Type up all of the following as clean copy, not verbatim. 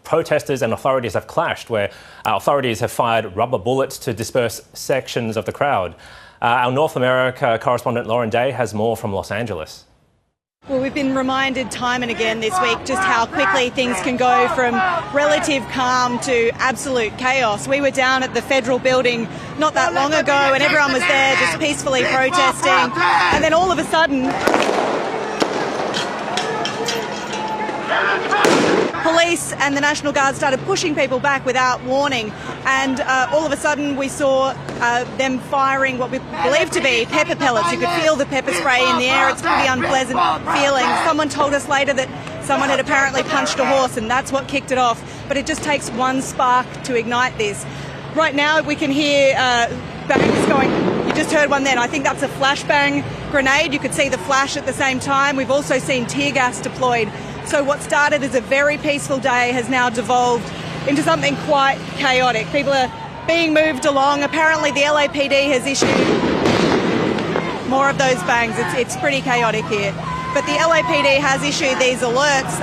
protesters and authorities have clashed, where authorities have fired rubber bullets to disperse sections of the crowd. Our North America correspondent Lauren Day has more from Los Angeles. Well, we've been reminded time and again this week just how quickly things can go from relative calm to absolute chaos. We were down at the Federal Building not that long ago and everyone was there just peacefully protesting, and then all of a sudden police and the National Guard started pushing people back without warning, and all of a sudden we saw them firing what we believe to be pepper pellets. You could feel the pepper spray in the air. It's a pretty unpleasant feeling. Someone told us later that someone had apparently punched a horse and that's what kicked it off, but it just takes one spark to ignite this. Right now we can hear bangs going. You just heard one then. I think that's a flashbang grenade. You could see the flash at the same time. We've also seen tear gas deployed. So what started as a very peaceful day has now devolved into something quite chaotic. People are being moved along. Apparently the LAPD has issued more of those bangs. It's pretty chaotic here. But the LAPD has issued these alerts,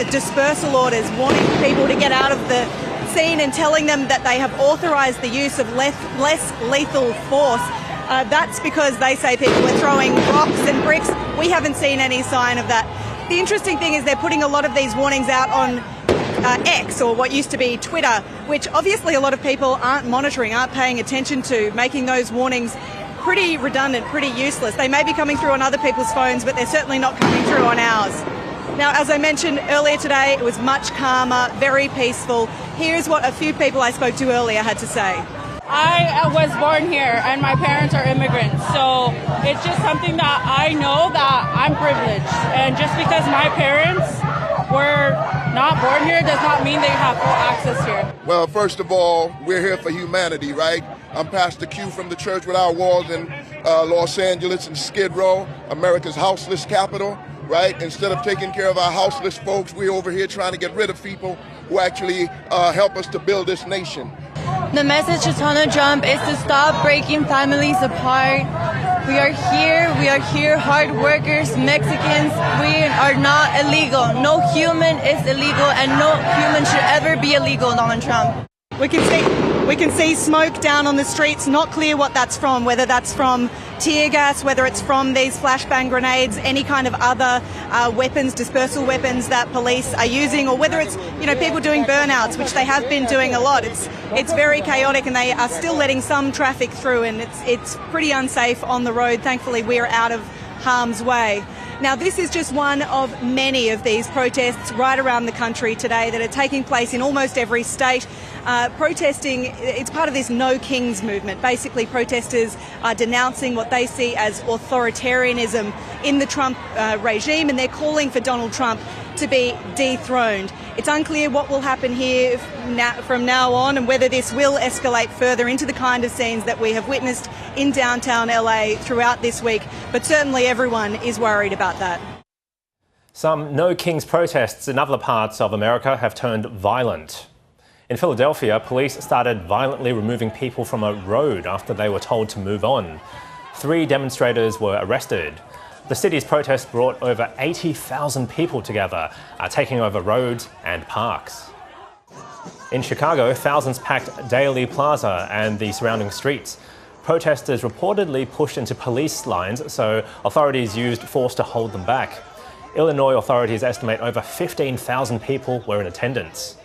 dispersal orders, warning people to get out of the scene and telling them that they have authorised the use of less lethal force. That's because they say people are throwing rocks and bricks. We haven't seen any sign of that. The interesting thing is they're putting a lot of these warnings out on X, or what used to be Twitter, which obviously a lot of people aren't monitoring, aren't paying attention to, making those warnings pretty redundant, pretty useless. They may be coming through on other people's phones, but they're certainly not coming through on ours. Now, as I mentioned earlier today, it was much calmer, very peaceful. Here's what a few people I spoke to earlier had to say. I was born here and my parents are immigrants, so it's just something that I know that I'm privileged, and just because my parents were not born here does not mean they have full access here. Well, first of all, we're here for humanity, right? I'm Pastor Q from the Church Without Walls in Los Angeles and Skid Row, America's houseless capital, right? Instead of taking care of our houseless folks, we're over here trying to get rid of people who actually help us to build this nation. The message to Donald Trump is to stop breaking families apart. We are here, hard workers, Mexicans. We are not illegal. No human is illegal, and no human should ever be illegal, Donald Trump. We can see smoke down on the streets, not clear what that's from, whether that's from tear gas, whether it's from these flashbang grenades, any kind of other weapons, dispersal weapons that police are using, or whether it's, people doing burnouts, which they have been doing a lot. It's very chaotic, and they are still letting some traffic through, and it's pretty unsafe on the road. Thankfully, we're out of harm's way. Now, this is just one of many of these protests right around the country today that are taking place in almost every state. Protesting, it's part of this No Kings movement. Basically, protesters are denouncing what they see as authoritarianism in the Trump regime, and they're calling for Donald Trump to be dethroned. It's unclear what will happen here from now on, and whether this will escalate further into the kind of scenes that we have witnessed in downtown LA throughout this week, but certainly everyone is worried about that. Some No Kings protests in other parts of America have turned violent. In Philadelphia, police started violently removing people from a road after they were told to move on. 3 demonstrators were arrested. The city's protest brought over 80,000 people together, taking over roads and parks. In Chicago, thousands packed Daly Plaza and the surrounding streets. Protesters reportedly pushed into police lines, so authorities used force to hold them back. Illinois authorities estimate over 15,000 people were in attendance.